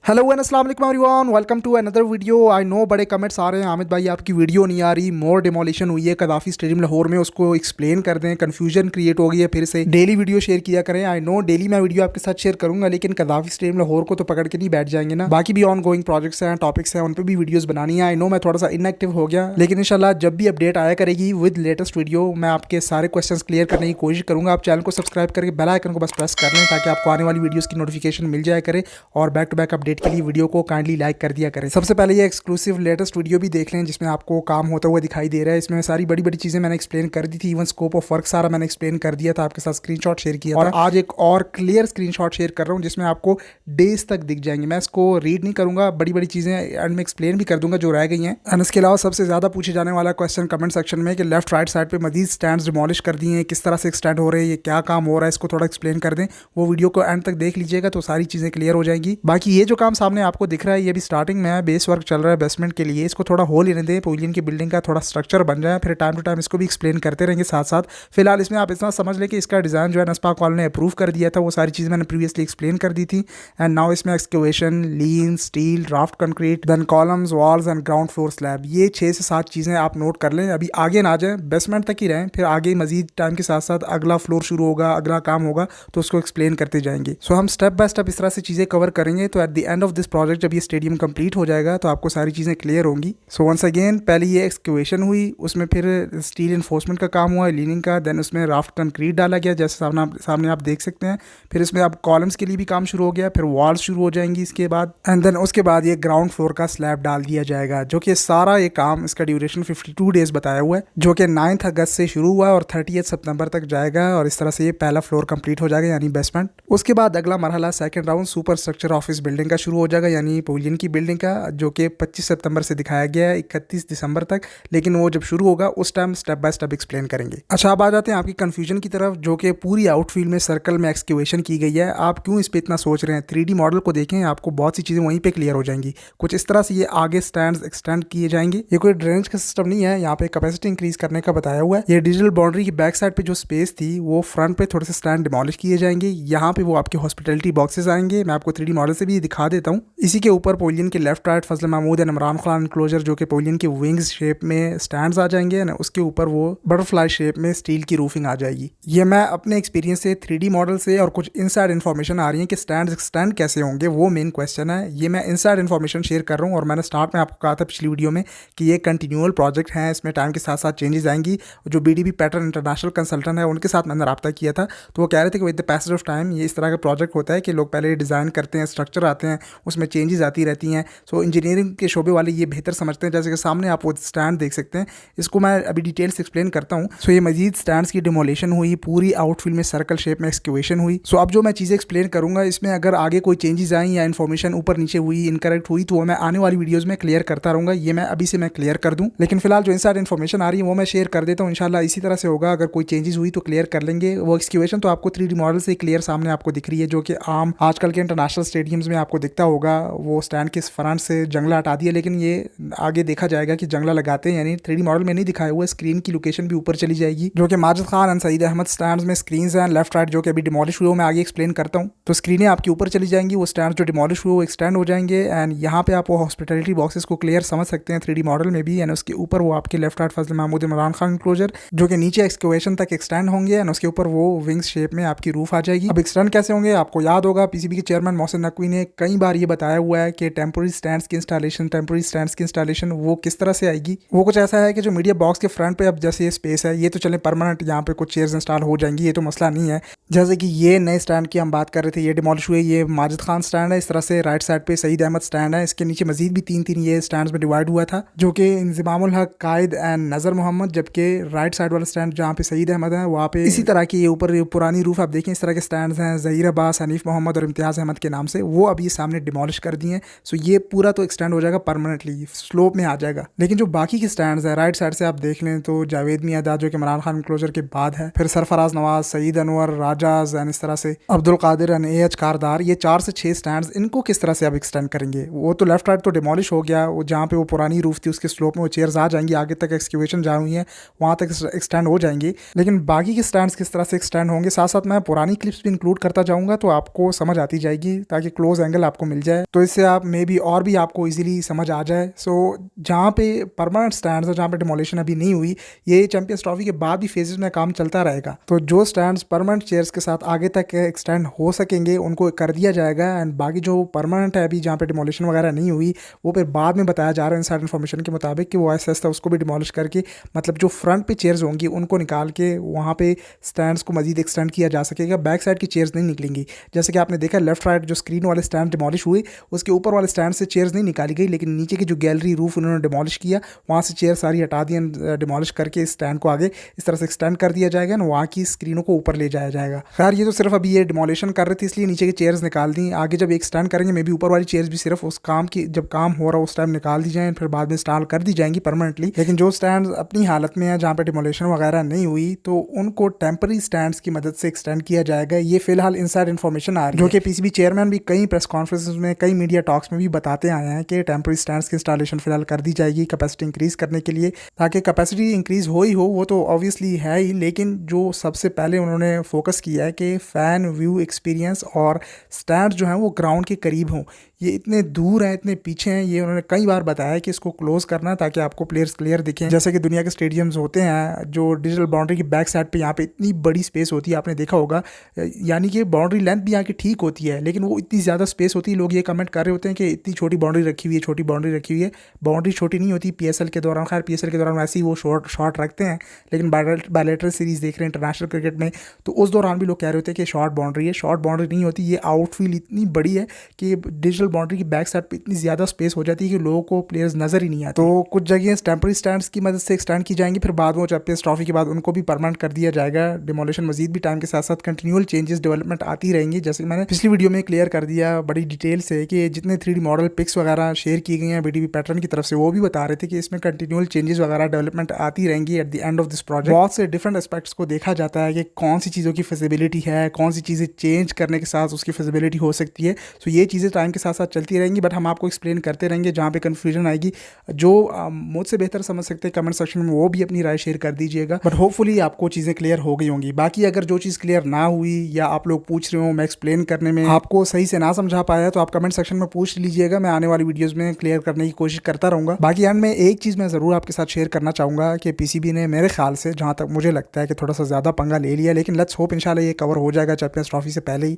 Hello and अस्सलाम वालेकुम everyone, welcome to another video. I know बड़े कमेंट्स आ रहे हैं, आमिद भाई आपकी वीडियो नहीं आ रही, मोर डिमोलिशन हुई है कदाफी स्टेडियम लाहौर में, उसको एक्सप्लेन कर दें, कन्फ्यूजन क्रिएट हो गई है, फिर से डेली वीडियो शेयर किया करें। आई नो डेली मैं वीडियो आपके साथ शेयर करूंगा, लेकिन कदाफी स्टेडियम लाहौर को तो पकड़ के नहीं बैठ जाएंगे ना। बाकी भी ऑन गोइंग प्रोजेक्ट्स हैं, टॉपिक्स हैं, उन पर भी वीडियोज बनानी है। आई नो मैं थोड़ा सा इनएक्टिव हो गया, लेकिन इंशाल्लाह जब भी अपडेट आया करेगी विद लेटेस्ट वीडियो, मैं आपके सारे क्वेश्चन क्लियर करने की कोशिश करूंगा। आप चैनल को सब्सक्राइब करके बेल आइकन को बस प्रेस कर लें ताकि आपको आने वाली वीडियोस की नोटिफिकेशन मिल जाया करे, और बैक टू बैक अपडेट के लिए वीडियो को काइंडली लाइक कर दिया करें। सबसे पहले ये एक्सक्लूसिव लेटेस्ट वीडियो भी देख लें जिसमें आपको काम होता हुआ दिखाई दे रहा है। इसमें सारी बड़ी बड़ी चीजें मैंने एक्सप्लेन कर दी थी, इवन स्कोप ऑफ वर्क सारा मैंने एक्सप्लेन कर दिया था, आपके साथ स्क्रीनशॉट शेयर किया था। आज एक और क्लियर स्क्रीनशॉट शेयर कर रहा हूँ जिसमें आपको डेज तक दिख जाएंगे। मैं इसको रीड नहीं करूंगा, बड़ी बड़ी चीजें एंड में एक्सप्लेन भी कर दूंगा जो रह गई हैं। एंड इसके अलावा सबसे ज्यादा पूछे जाने वाला क्वेश्चन कमेंट सेक्शन में कि लेफ्ट राइट साइड पे मजीद स्टैंड डिमोलिश कर दिए हैं, किस तरह से एक्सटेंड हो रहे हैं, ये क्या काम हो रहा है, इसको थोड़ा एक्सप्लेन कर दें। वो वीडियो को एंड तक देख लीजिएगा तो सारी चीजें क्लियर हो जाएंगी। बाकी ये जो काम सामने आपको दिख रहा है ये भी स्टार्टिंग में है, बेस वर्क चल रहा है बेसमेंट के लिए। इसको थोड़ा होल लेने दें, पवेलियन की बिल्डिंग का थोड़ा स्ट्रक्चर बन जाए, फिर टाइम टू टाइम इसको भी एक्सप्लेन करते रहेंगे साथ साथ। फिलहाल इसमें आप इतना समझ लें कि इसका डिजाइन जो है नस्पा कॉल ने अप्रूव कर दिया था, वो सारी चीज़ें मैंने प्रीवियसली एक्सप्लेन कर दी थी। एंड नाउ इसमें excavation, lean, steel, draft concrete, then columns, walls and ground floor slab, ये 6 से 7 चीज़ें आप नोट कर लें। अभी आगे ना जाए, बेसमेंट तक ही रहें, फिर आगे मजीद टाइम के साथ साथ अगला फ्लोर शुरू होगा, अगला काम होगा तो उसको एक्सप्लेन करते जाएंगे। सो हम स्टेप बाय स्टेप इस तरह से चीज़ें कवर करेंगे, तो at the end of this project जब ये स्टेडियम कंप्लीट हो जाएगा तो आपको सारी चीज़ें क्लियर होंगी। सो वंस अगेन, पहले ये एक्सकेवेशन हुई, उसमें फिर स्टील इन्फोर्समेंट का काम हुआ, लीनिंग का, देन उसमें राफ्ट कंक्रीट डाला गया जैसे सामने आप देख सकते हैं। फिर इसमें अब कॉलम्स के लिए भी काम शुरू हो गया, फिर वॉल्स शुरू हो जाएंगी इसके बाद, एंड देन उसके बाद ये ग्राउंड फ्लोर का स्लैब डाल दिया जाएगा, जो कि सारा ये काम, इसका ड्यूरेशन 52 डेज बताया हुआ है, जो कि 9 अगस्त से शुरू हुआ और 30 सितंबर तक जाएगा। और इस तरह से ये पहला फ्लोर कंप्लीट हो जाएगा यानी बेसमेंट। उसके बाद अगला मरहला second round super structure office building का शुरू हो जाएगा, यानी पवेलियन की बिल्डिंग का, जो कि 25 सितंबर से दिखाया गया है 31 दिसंबर तक, लेकिन वो जब शुरू होगा उस time step by step explain करेंगे। अच्छा, अब आ जाते हैं आपकी कंफ्यूजन की तरफ, जो कि पूरी आउटफील्ड में सर्कल में एक्सकेवेशन की गई है। आप क्यों इस पे इतना सोच रहे हैं? 3D मॉडल को देखें, आपको बहुत सी चीज़ें वहीं पे क्लियर हो जाएंगी। कुछ इस तरह से ये आगे स्टैंड्स एक्सटेंड किए जाएंगे। ये कोई ड्रेनेज का सिस्टम नहीं है, यहाँ पे कैपेसिटी इंक्रीज करने का बताया हुआ है। ये डिजिटल बाउंड्री की बैक साइड पे जो स्पेस थी वो फ्रंट पे थोड़े से स्टैंड डिमोलिश किए जाएंगे। यहाँ पे वो आपके हॉस्पिटैलिटी बॉक्सेस आएंगे, मैं आपको 3D मॉडल से भी दिखा देता हूँ। इसी के ऊपर पवेलियन के left right Fazal Mahmood and Imran Khan enclosure, जो कि पवेलियन के विंग्स शेप में स्टैंड्स आ जाएंगे, ना उसके ऊपर वो बटरफ्लाई शेप में स्टील की रूफिंग आ जाएगी। ये मैं अपने एक्सपीरियंस से 3D मॉडल से, और कुछ इनसाइड इन्फॉर्मेशन आ रही है कि स्टैंड एक्सटेंड कैसे होंगे, वो मेन क्वेश्चन है। ये मैं इनसाइड इन्फॉर्मेशन शेयर कर रहा हूँ, और मैंने स्टार्ट में आपको कहा था पिछली वीडियो में कि ये कंटिन्यूअल प्रोजेक्ट है, इसमें टाइम के साथ साथ चेंजेस आएंगी। जो BDB पैटर्न इंटरनेशनल कंसल्टेंट है उनके साथ मैंने रब्ता किया था, तो वो कह रहे थे कि with the passage of time ये इस तरह का प्रोजेक्ट होता है कि लोग पहले डिज़ाइन करते हैं, स्ट्रक्चर आते हैं, उसमें चेंजेस आती रहती हैं। सो इंजीनियरिंग के शोबे वाले ये बेहतर समझते हैं। जैसे कि सामने आप वो स्टैंड देख सकते हैं, इसको मैं अभी डिटेल से एक्सप्लेन करता हूँ। सो ये मजीद स्टैंड्स की डिमोलेशन हुई, पूरी आउटफील्ड में सर्कल शेप में एक्सकेवेशन हुई। सो अब जो मैं चीज़ें एक्सप्लेन करूँगा, इसमें अगर आगे कोई चेंजेस आई या इन्फॉर्मेशन ऊपर नीचे हुई, इनकरेक्ट हुई, तो वो मैं आने वाली वीडियोज़ में क्लियर करता रहूँगा। ये मैं अभी से मैं क्लियर कर दूँ, लेकिन फिलहाल जो इनसाइड इन्फॉर्मेशन आ रही है वो मैं शेयर कर देता हूँ। इंशाल्लाह इसी तरह से होगा, अगर कोई चेंजेस हुई तो क्लियर कर लेंगे। वो एक्सकेवेशन तो आपको 3D मॉडल से क्लियर सामने आपको दिख रही है, जो कि आम आजकल के इंटरनेशनल स्टेडियम्स में आपको दिखता होगा। वो स्टैंड के फ्रंट से जंगला हटा दिया, लेकिन ये आगे देखा जाएगा कि जंगला लगाते हैं, यानी 3D मॉडल में नहीं दिखाया हुआ। स्क्रीन की लोकेशन भी ऊपर चली जाएगी, जो कि माजिद खान एंड सईद अहमद स्टैंड्स में स्क्रीन हैं लेफ्ट राइट, जो कि अभी डिमोलिश हुए, मैं आगे एक्सप्लेन करता हूँ। तो स्क्रीनें आपकी ऊपर चली जाएंगी, वो स्टैंड जो डिमोलिश हुए वो एक्सटेंड हो जाएंगे। एंड यहाँ पे आप वो हॉस्पिटैलिटी बॉक्सेस को क्लियर समझ सकते हैं 3D मॉडल में भी। एंड उसके ऊपर वो आपके left right Fazal Mahmood Imran Khan enclosure, जो कि नीचे एक्सकेवेशन तक एक्सटेंड होंगे, एंड उसके ऊपर वो विंग्स शेप में आपकी रूफ आ जाएगी। अब एक्सटेंड कैसे होंगे? आपको याद होगा PCB के चेयरमैन मोहसिन नकवी ने कई बार ये बताया हुआ है कि टेम्पोररी स्टैंड्स की इंस्टॉलेशन वो किस तरह से आएगी। वो कुछ ऐसा है कि जो मीडिया बॉक्स के फ्रंट पे अब जैसे ये स्पेस है, ये तो चले परमानेंट, यहाँ पे कुछ चेयर्स इंस्टॉल हो जाएंगी, ये तो मसला नहीं है। जैसे कि ये नए स्टैंड की हम बात कर रहे थे, ये डिमोलिश हुए, ये माजिद खान स्टैंड है। इस तरह से राइट साइड पे सईद अहमद स्टैंड है, इसके नीचे मजीद भी 3 ये स्टैंड्स में डिवाइड हुआ था, जो कि इंज़िमामुल हक, कायद एंड नज़र मोहम्मद। जबकि राइट साइड वाला स्टैंड जहाँ पे सईद अहमद है, वहाँ पे इसी तरह की ये ऊपर पुरानी रूफ आप देखें, इस तरह के स्टैंड्स हैं ज़हीर अब्बास, हनीफ मोहम्मद और इम्तियाज़ अहमद के नाम से। वो अब ये सामने डिमोलिश कर दिए हैं। सो ये पूरा तो एक्सटेंड हो जाएगा, परमानेंटली स्लोप में आ जाएगा। लेकिन जो बाकी के स्टैंड्स हैं राइट साइड से आप देख लें, तो जावेद मियादाद जो कि इमरान खान एनक्लोजर के बाद है, फिर सरफराज नवाज, सईद अनवर, राजाज एंड इस तरह से अब्दुल कादिर एंड AH कारदार, ये 4 से 6 स्टैंड्स, इनको किस तरह से अब एक्सटेंड करेंगे? वो तो लेफ्ट राइट तो डिमोलिश हो गया, वो जहाँ पे वो पुरानी रूफ थी उसके स्लोप में वो चेयर्स आ जाएंगी, आगे तक एक्सक्यूवेशन जहाँ हुई है वहाँ तक एक्सटेंड हो जाएंगी। लेकिन बाकी के स्टैंड्स किस तरह से एक्सटेंड होंगे, साथ साथ मैं पुरानी क्लिप्स भी इंक्लूड करता जाऊँगा, तो आपको समझ आती जाएगी, ताकि क्लोज एंगल आपको आपको मिल जाए, तो इससे आप मे बी और भी आपको इजीली समझ आ जाए। सो जहाँ पे परमानेंट स्टैंड्स और जहाँ पे डिमोलिशन अभी नहीं हुई, ये चैंपियंस ट्रॉफी के बाद भी फेजेस में काम चलता रहेगा। तो जो स्टैंड्स परमानेंट चेयर्स के साथ आगे तक एक्सटेंड हो सकेंगे उनको कर दिया जाएगा, एंड बाकी जो परमानेंट है अभी जहाँ पे डिमोलिशन वगैरह नहीं हुई, वो फिर बाद में बताया जा रहा है इनसाइड इन्फॉर्मेशन के मुताबिक कि वो एस था उसको भी डिमोलिश करके, मतलब जो फ्रंट पे चेयर्स होंगी उनको निकाल के वहाँ पे स्टैंड्स को मजीद एक्सटेंड किया जा सकेगा। बैक साइड की चेयर्स नहीं निकलेंगी। जैसे कि आपने देखा लेफ्ट राइट जो स्क्रीन वाले स्टैंड डिमोलिश हुए, उसके ऊपर वाले स्टैंड से चेयर्स नहीं निकाली गई, लेकिन नीचे की जो गैलरी रूफ उन्होंने डिमोलिश किया, वहाँ से चेयर सारी हटा दी, डिमोलिश करके स्टैंड को आगे इस तरह से एक्सटेंड कर दिया जाएगा और वहाँ की स्क्रीनों को ऊपर ले जाया जाएगा। खैर ये तो सिर्फ अभी ये डिमोलिशन कर रहे थे इसलिए नीचे की चेयर्स निकाल दी। आगे जब एक्सटेंड करेंगे मे बी ऊपर वाली चेयर्स भी सिर्फ उस काम की जब काम हो रहा है उस टाइम निकाल दी जाए, फिर बाद में इंस्टॉल कर दी जाएंगी परमानेंटली। लेकिन जो स्टैंड अपनी हालत में है जहाँ पे डिमोलिशन वगैरह नहीं हुई, तो उनको टेम्पररी स्टैंड्स की मदद से एक्सटेंड किया जाएगा। ये फिलहाल इनसाइड इन्फॉर्मेशन आ रही है, जो कि पीसीबी चेयरमैन भी कई प्रेस कॉन्फ्रेंसेस में, कई मीडिया टॉक्स में भी बताते आए हैं कि टेम्पररी स्टैंड्स की इंस्टॉलेशन फिलहाल कर दी जाएगी कैपेसिटी इंक्रीज करने के लिए। ताकि कैपेसिटी इंक्रीज हो ही हो, वो तो ऑब्वियसली है ही, लेकिन जो सबसे पहले उन्होंने फोकस किया है कि फ़ैन व्यू एक्सपीरियंस और स्टैंड जो हैं वो ग्राउंड के करीब हों। ये इतने दूर हैं, इतने पीछे हैं, ये उन्होंने कई बार बताया है कि इसको क्लोज करना ताकि आपको प्लेयर्स क्लियर दिखें। जैसे कि दुनिया के स्टेडियम्स होते हैं जो डिजिटल बाउंड्री की बैक साइड पे यहाँ पे इतनी बड़ी स्पेस होती है, आपने देखा होगा, यानी कि बाउंड्री लेंथ भी यहाँ की ठीक होती है, लेकिन वो इतनी ज़्यादा स्पेस होती है। लोग ये कमेंट कर रहे होते हैं कि इतनी छोटी बाउंड्री रखी हुई है, छोटी बाउंड्री रखी हुई है। बाउंड्री छोटी नहीं होती पीएसएल के दौरान, खैर पीएसएल के दौरान वैसे ही वो शॉट रखते हैं, लेकिन बायलैटरल सीरीज़ देख रहे हैं इंटरनेशनल क्रिकेट में, तो उस दौरान भी लोग कह रहे होते हैं कि शॉर्ट बाउंड्री है। शॉर्ट बाउंड्री नहीं होती, ये आउटफील्ड इतनी बड़ी है कि डिजिटल बाउंड्री की बैक साइड पे इतनी ज़्यादा स्पेस हो जाती है कि लोगों को प्लेयर्स नज़र ही नहीं आते। तो कुछ जगह टेम्पररी स्टैंड्स की मदद से एक्सटेंड की जाएंगी, फिर बाद में चैंपियंस ट्रॉफी के बाद उनको भी परमानेंट कर दिया जाएगा। डिमोलिशन मजीद भी टाइम के साथ साथ कंटिन्यूअल चेंजेस डेवलपमेंट आती रहेंगी। जैसे मैंने पिछली वीडियो में क्लियर कर दिया बड़ी डिटेल से कि जितने 3D मॉडल पिक्स वगैरह शेयर की गई हैं बीडीबी पैटर्न की तरफ से, वो भी बता रहे थे कि इसमें कंटिन्यूअल चेंजेस वगैरह डेवलपमेंट आती रहेंगी at the end of this project. बहुत से डिफरेंट एस्पेक्ट्स को देखा जाता है कि कौन सी चीज़ों की फिजिबिलिटी है, कौन सी चीज़ें चेंज करने के साथ उसकी फिजिबिलिटी हो सकती है। सो ये चीज़ें टाइम के साथ साथ चलती रहेंगी, बट हम आपको एक्सप्लेन करते रहेंगे। जहाँ पे कन्फ्यूजन आएगी, जो मुझसे बेहतर समझ सकते हैं कमेंट सेक्शन में, वो भी अपनी राय शेयर कर दीजिएगा। बट होपफुली आपको चीज़ें क्लियर हो गई होंगी। बाकी अगर जो चीज़ क्लियर ना हुई या आप लोग पूछ रहे हो मैं एक्सप्लेन करने में आपको सही से ना समझा पाया, तो आप कमेंट सेक्शन में पूछ लीजिएगा। मैं आने वाली वीडियोज़ में क्लियर करने की कोशिश करता रहूँगा। बाकी एंड में एक चीज़ मैं ज़रूर आपके साथ शेयर करना चाहूँगा कि पीसीबी ने मेरे ख्याल से, जहाँ तक मुझे लगता है, कि थोड़ा सा ज़्यादा पंगा ले लिया, लेकिन लेट्स होप इंशाल्लाह ये कवर हो जाएगा चैंपियंस ट्रॉफी से पहले ही।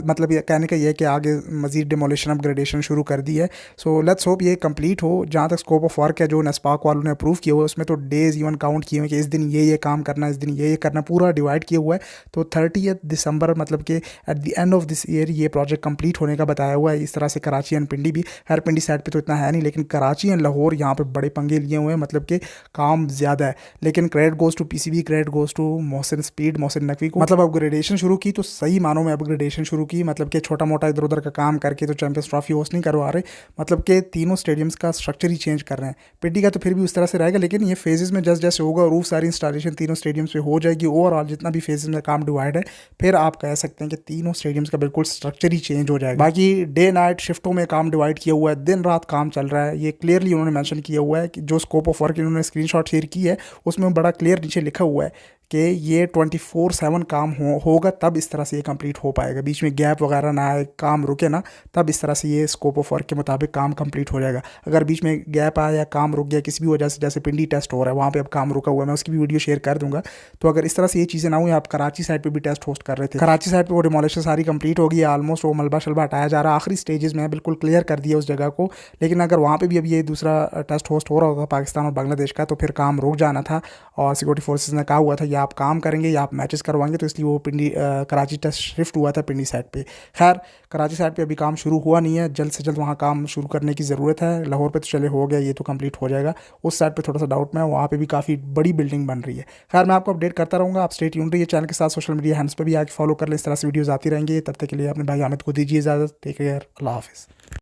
मतलब ये कहने का ये है कि आगे मजीद डिमोलिशन अपग्रेडेशन शुरू कर दी है। सो लेट्स होप ये कंप्लीट हो। जहाँ तक स्कोप ऑफ वर्क है जो नेस्पाक वालों ने अप्रूव किया हुआ है, उसमें तो डेज इवन काउंट किए हुए कि इस दिन ये काम करना, इस दिन ये करना, पूरा डिवाइड किया हुआ है। तो 30 दिसंबर मतलब कि at the end of this year ये प्रोजेक्ट कंप्लीट होने का बताया हुआ है। इस तरह से कराची एंड पिंडी भी, हर पिंडी साइड पे तो इतना है नहीं, लेकिन कराची एंड लाहौर यहाँ पे बड़े पंगे लिए हुए हैं, मतलब कि काम ज़्यादा है। लेकिन credit goes to PCB, credit goes to Mohsin speed, Mohsin Naqvi को। मतलब अपग्रेडेशन शुरू की तो सही मानों में अपग्रेडेशन शुरू की, मतलब कि छोटा मोटा इधर उधर का काम करके तो चैंपियंस ट्रॉफी होस्ट नहीं करवा रहे, मतलब कि तीनों स्टेडियम्स का स्ट्रक्चर ही चेंज कर रहे हैं। पिंडी का तो फिर भी उस तरह से रहेगा, लेकिन ये फेजेस में जैसे जैसे होगा, रूफ सारी इंस्टॉलेशन तीनों स्टेडियम्स पे हो जाएगी। ओवरऑल जितना भी फेजेस में काम डिवाइड है, फिर आप कह सकते हैं कि तीनों स्टेडियम्स का बिल्कुल स्ट्रक्चर ही चेंज हो जाएगा। बाकी डे नाइट शिफ्टों में काम डिवाइड किया हुआ है, दिन रात काम चल रहा है, ये क्लियरली उन्होंने मेंशन किया हुआ है कि जो स्कोप ऑफ वर्क इन्होंने स्क्रीनशॉट शेयर की है उसमें बड़ा क्लियर नीचे लिखा हुआ है कि ये 24/7 काम होगा, तब इस तरह से ये कंप्लीट हो पाएगा। बीच में गैप वगैरह ना आए, काम रुके ना, तब इस तरह से ये स्कोप ऑफ वर्क के मुताबिक काम कंप्लीट हो जाएगा। अगर बीच में गैप आया या काम रुक गया किसी भी वजह से, जैसे पिंडी टेस्ट हो रहा है वहाँ पे अब काम रुका हुआ है, मैं उसकी भी वीडियो शेयर कर दूंगा। तो अगर इस तरह से ये चीज़ें ना हुई, आप कराची साइड पर भी टेस्ट होस्ट कर रहे थे, कराची साइड पर वो डिमोलिशन सारी कंप्लीट होगी, ऑलमोस्ट वो मलबा शलबा हटाया जा रहा है, आखिरी स्टेजेस में बिल्कुल क्लियर कर दिया उस जगह को। लेकिन अगर वहाँ पर भी अब ये दूसरा टेस्ट होस्ट हो रहा होगा पाकिस्तान और बांग्लादेश का, तो फिर काम रुक जाना था। और सिक्योरिटी फोर्सेज ने कहा हुआ था या आप काम करेंगे आप मैचेस करवाएंगे, तो इसलिए वो पिंडी कराची टेस्ट शिफ्ट हुआ था पिंडी साइड पे। खैर कराची साइड पे अभी काम शुरू हुआ नहीं है, जल्द से जल्द वहाँ काम शुरू करने की ज़रूरत है। लाहौर पे तो चले हो गया, ये तो कंप्लीट हो जाएगा। उस साइड पे थोड़ा सा डाउट में है, वहाँ पे भी काफ़ी बड़ी बिल्डिंग बन रही है। खैर मैं आपको अपडेट करता रहूँगा, आप स्टे ट्यून्ड रहिए चैनल के साथ, सोशल मीडिया हैंड्स पर भी आके फॉलो कर लें, इस तरह से वीडियोज़ आती रहेंगी। तब तक के लिए अपने भाई हामिद को दीजिए इजाज़त, टेक केयर, अल्लाह हाफिज़।